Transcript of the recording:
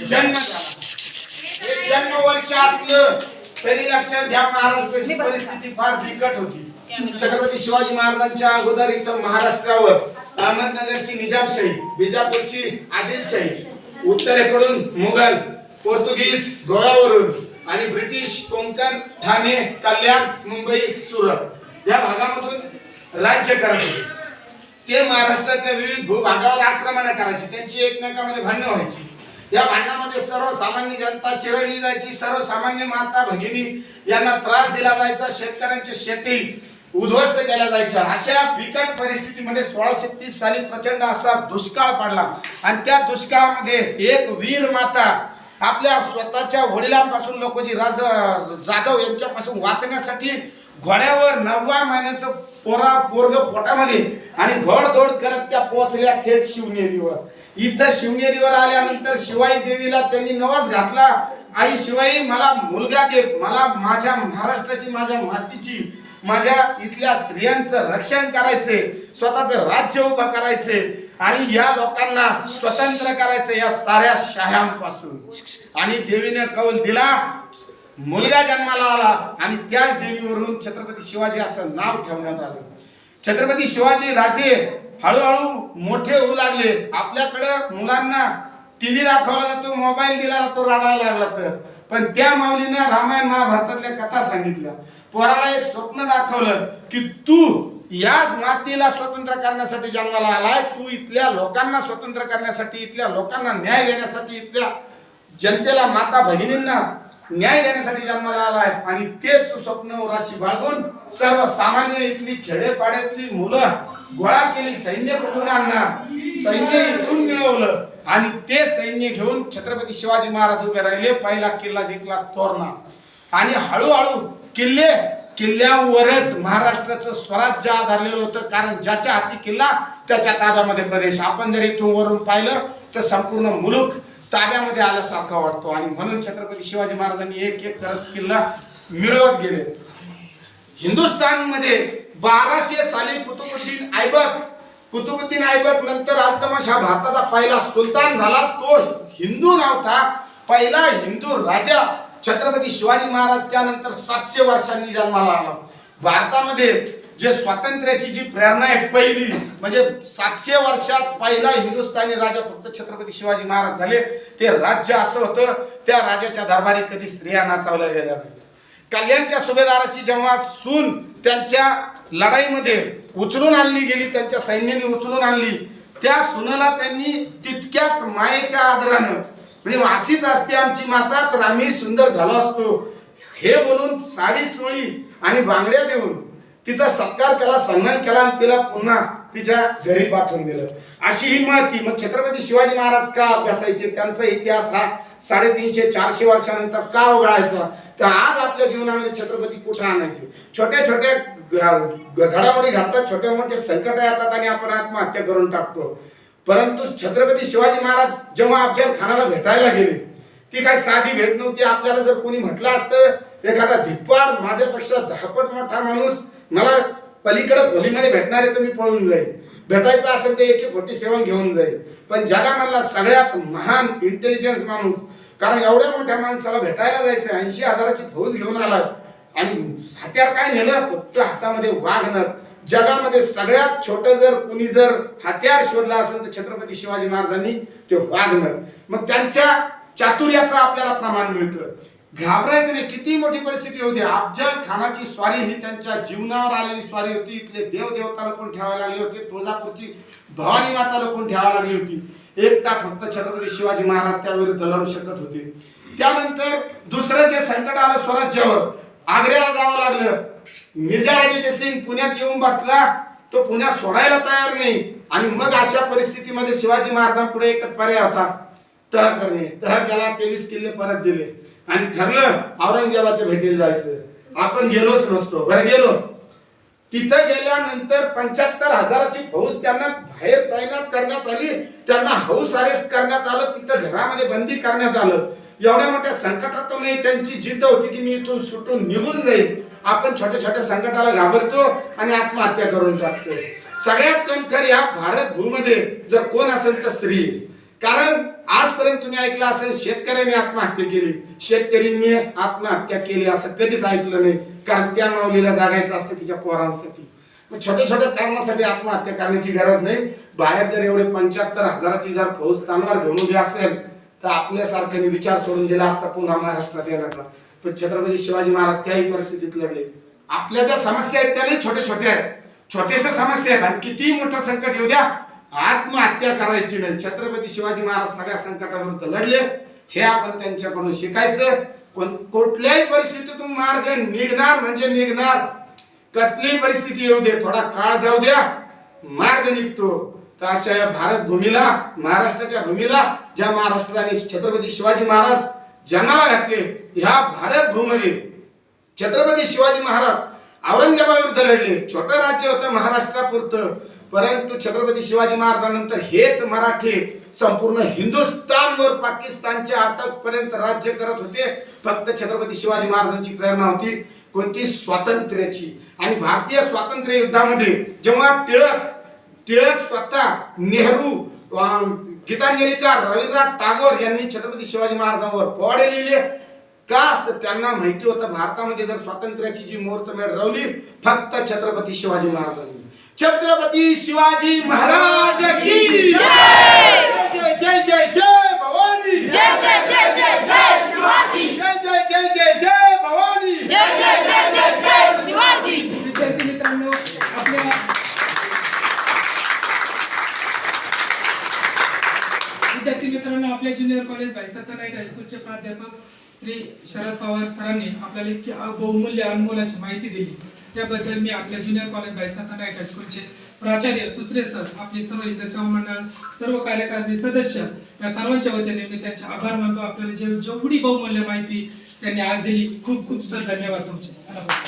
जन्म झाला. जन्म वर्ष असलं तरी लक्षात घ्या महाराष्ट्राची परिस्थिती फार बिकट होती. छत्रपती शिवाजी महाराजांच्या अगोदर इथं महाराष्ट्रावर अहमदनगरची निजामशाही, बिजापूरची आदिलशाही, उत्तरेकडून मुघल, पोर्तुगीज गोव्यावरून आणि ब्रिटिश कोंकण, ठाणे, कल्याण, मुंबई, सुरत या भागामधून राज्य करत होते. ते महाराष्ट्रातल्या विविध भूभागावर आक्रमण करायचे. त्यांची एकमेकांमध्ये भांडणं व्हायची. या भांडणामध्ये सर्वसामान्य जनता चिरडली जायची. सर्वसामान्य माता भगिनी यांना त्रास दिला जायचा. शेतकऱ्यांच्या शेती उद्ध्वस्त केल्या जायच्या. अशा बिकट परिस्थितीमध्ये 1630 साली प्रचंड असा दुष्काळ पडला आणि त्या दुष्काळामध्ये एक वीर माता आपल्या स्वतःच्या वडिलांपासून लोकोजी जाधव यांच्यापासून वाचण्यासाठी घोड्यावर 9व्या महिन्याचं पोरग पोटामध्ये आणि घोडदौड करत त्या पोहोचल्या थेट शिवनेरीवर. इथं शिवनेरीवर आल्यानंतर शिवाई देवीला त्यांनी नवस घातला, आई शिवाई मला मुलगा दे, मला माझ्या महाराष्ट्राची, माझ्या मातीची, माझ्या इथल्या स्त्रियांचं रक्षण करायचे, स्वतःचं राज्य उभं करायचे आणि या लोकांना स्वतंत्र करायचं या साऱ्या शाह्यांपासून. आणि देवीने कौल दिला, मुलगा जन्माला आला आणि त्याच देवीवरून छत्रपती शिवाजी असं नाव ठेवण्यात आलं. छत्रपती शिवाजी राजे हळूहळू मोठे होऊ लागले. आपल्याकडं मुलांना टीव्ही दाखवला जातो, मोबाईल दिला जातो रडायला लागला तर, पण त्या माऊलीनं रामायण महाभारतातल्या कथा सांगितल्या. पोराला एक स्वप्न दाखवलं की तू या मातीला स्वतंत्र करण्यासाठी जन्माला आलाय, तू इथल्या लोकांना स्वतंत्र करण्यासाठी, इथल्या लोकांना न्याय देण्यासाठी, इथल्या जनतेला, माता भगिनींना न्याय देण्यासाठी जन्माला आलाय. आणि तेच स्वप्न राशी बाळगून सर्वसामान्य इथली खेडेपाड्यातली मुलं गोळा केली. सैन्य कुठून आणणार, सैन्य इथून मिळवलं आणि ते सैन्य घेऊन छत्रपती शिवाजी महाराज उभे राहिले. पहिला किल्ला जिंकला तोरणा आणि हळूहळू किल्ल्यावरच महाराष्ट्राचं स्वराज्य आधारलेलं होतं. कारण ज्याच्या हाती किल्ला त्याच्या ताब्यामध्ये प्रदेश. आपण जर इथून वरून पाहिलं तर संपूर्ण मुलूक ताब्यामध्ये आल्यासारखा वाटतो. आणि म्हणून छत्रपती शिवाजी महाराजांनी एक एक करत किल्ला मिळवत गेले. हिंदुस्थानमध्ये 1200 साली कुतुबुद्दीन ऐबक नंतर अल्तमश हा भारताचा पहिला सुलतान झाला. तो हिंदू नव्हता, पहिला हिंदू राजा छत्रपती शिवाजी महाराज. त्यानंतर 700 वर्षांनी जन्माला आला. भारतामध्ये जे स्वातंत्र्याची जी प्रेरणा आहे पहिली, म्हणजे 700 वर्षात पहिला हिंदुस्थानी राजा फक्त छत्रपती शिवाजी महाराज झाले. ते राज्य असं होतं, त्या राजाच्या दरबारी कधी स्त्रिया नाचवल्या गेल्या नाही. कल्याणच्या सुभेदाराची जेव्हा सून त्यांच्या लढाईमध्ये उचलून आणली गेली, त्यांच्या सैन्याने उचलून आणली, त्या सुनेला त्यांनी तितक्याच मायेच्या आदरानं, म्हणजे अशीच असते आमची माता तर आम्ही सुंदर झालो असतो हे बोलून साडी चोळी आणि बांगड्या देऊन तिचा सत्कार केला, सन्मान केला आणि तिला पुन्हा तिच्या घरी पाठवून दिलं. अशी ही माती. मग छत्रपती शिवाजी महाराज का अभ्यासायचे, त्यांचा इतिहास हा 350-400 वर्षानंतर का उघडायचा, तर आज आपल्या जीवनामध्ये छत्रपती कुठे आणायचे. छोट्या छोट्या घडामोडी घडतात, छोटे मोठे संकट येतात आणि आपण आत्महत्या करून टाकतो. परंतु छत्रपती शिवाजी महाराज जेव्हा अफजल खानाला भेटायला गेले, ती काही साधी भेट नव्हती. आपल्याला जर कोणी म्हटलं असतं एखादा धिप्पाड, माझ्यापेक्षा 10 पट मोठा माणूस मला पलीकडे खोलीमध्ये भेटणार आहे तर मी पळून जाईल. भेटायचं असेल तर AK-47 घेऊन जाईल. पण जगामधला सगळ्यात महान इंटेलिजन्स माणूस, कारण एवढ्या मोठ्या माणसाला भेटायला जायचं, 80,000ची फौज घेऊन आला आणि हत्यार काय नेलं, फक्त हातामध्ये वाघनख. जगामध्ये सगळ्यात छोटं जर कुणी जर हत्यार शोधला असेल तर छत्रपती शिवाजी महाराजांनी ते वाघनख. मग त्यांच्या चातुर्याचं आपल्याला प्रमाण मिळतं. घाबरायचं नाही, किती मोठी परिस्थिती होती. अफजल खानाची स्वारी ही त्यांच्या जीवनावर आलेली स्वारी होती. इथले देवदेवता लपून ठेवायला लागले होते. तुळजापूरची भवानी माता लपून ठेवायला लागली होती. एकटा फक्त छत्रपती शिवाजी महाराज त्याविरुद्ध लढू शकत होते. त्यानंतर दुसरं जे संकट आलं स्वराज्यावर, आग्र्याला जावं लागलं. मिर्झा राजे जयसिंग पुण्यात येऊन बसला, तो पुण्यात सोडायला तयार नाही. आणि मग अशा परिस्थितीमध्ये शिवाजी महाराजांपुढे एकच पर्याय होता, तह करणे. तह केला, 23 किल्ले परत दिले आणि ठरलं औरंगजेबाच्या भेटीला जायचं. आपण गेलोच नसतो, बरं गेलो. तिथं गेल्यानंतर 75,000ची फौज त्यांना बाहेर तैनात करण्यात आली. त्यांना हाऊस अरेस्ट करण्यात आलं, तिथं घरामध्ये बंदी करण्यात आलं. एवढ्या मोठ्या संकटातूनही त्यांची जिद्द होती की मी इथून सुटून निघून जाईल. आपण छोट्या छोट्या संकटाला घाबरतो आणि आत्महत्या करून टाकतो. सगळ्यात कणखर या भारत भूमध्ये जर कोण असेल तर स्त्री. कारण आजपर्यंत तुम्ही ऐकलं असेल शेतकऱ्यांनी आत्महत्या केली, शेतकऱ्यांनी आत्महत्या केली असं कधीच ऐकलं नाही. कारण त्या माऊलीला जागायचं असतं तिच्या पोरांसाठी. छोट्या छोट्या कारणासाठी आत्महत्या करण्याची गरज नाही. बाहेर जर एवढे 75,000ची जर फौज तलवार घेऊन उभी असेल तर आपल्यासारख्याने विचार सोडून दिला असता पुन्हा महाराष्ट्रात येणार. पण छत्रपती शिवाजी महाराज त्याही परिस्थितीत लढले. आपल्या ज्या समस्या आहेत त्याला छोट्या छोट्या आहेत, छोट्याशा समस्या आहेत आणि किती मोठं संकट येऊ द्या आत्महत्या करायची नाही. छत्रपती शिवाजी महाराज सगळ्या संकटाविरुद्ध लढले. हे आपण त्यांच्याकडून शिकायचं. कुठल्याही परिस्थितीतून मार्ग निघणार म्हणजे निघणार. कसलीही परिस्थिती येऊ दे, थोडा काळ जाऊ द्या, मार्ग निघतो. तर अशा या भारत भूमीला, महाराष्ट्राच्या भूमीला ज्या महाराष्ट्राने छत्रपती शिवाजी महाराज जन्माला घातले, ह्या भारत भूमीमध्ये छत्रपती शिवाजी महाराज औरंगजेबाविरुद्ध लढले. छोटं राज्य होतं महाराष्ट्रापुरतं, परंतु छत्रपती शिवाजी महाराजांनंतर हेच मराठी संपूर्ण हिंदुस्थानवर पाकिस्तानच्या अटकपर्यंत राज्य करत होते. फक्त छत्रपती शिवाजी महाराजांची प्रेरणा होती कोणती? स्वातंत्र्याची. आणि भारतीय स्वातंत्र्य युद्धामध्ये जेव्हा टिळक स्वतः, नेहरू, गीतांजलीकार, रवींद्रनाथ टागोर यांनी छत्रपती शिवाजी महाराजांवर पोवाडे लिहिले का? तर त्यांना माहिती होतं भारतामध्ये जर स्वातंत्र्याची जी मुहूर्तमेढ रवली फक्त छत्रपती शिवाजी महाराजांनी. छत्रपती शिवाजी महाराज की जय. जय जय जय जय भवानी. जय जय जय जय जय शिवाजी. जय जय जय जय जय भवानी. जय जय जय जय जय शिवाजी. विद्यार्थी मित्रांनो, आपल्या ज्युनियर कॉलेज भाईसाता नाईट हायस्कूलचे प्राध्यापक श्री शरद पवार सरांनी आपल्याला इतकी बहुमूल्य अनमोल अशी माहिती दिली. त्याबद्दल मी आपल्या ज्युनियर कॉलेज भाईसाता नाईट हायस्कूलचे प्राचार्य सुश्रे सर, आपली सर्व हिंद सेवा मंडळ, सर्व कार्यकारिणी सदस्य या सर्वांच्या वतीने मी त्यांचे आभार मानतो. आपल्याला जेवढी बहुमूल्य माहिती त्यांनी आज दिली, खूप खूप सर धन्यवाद तुमचे.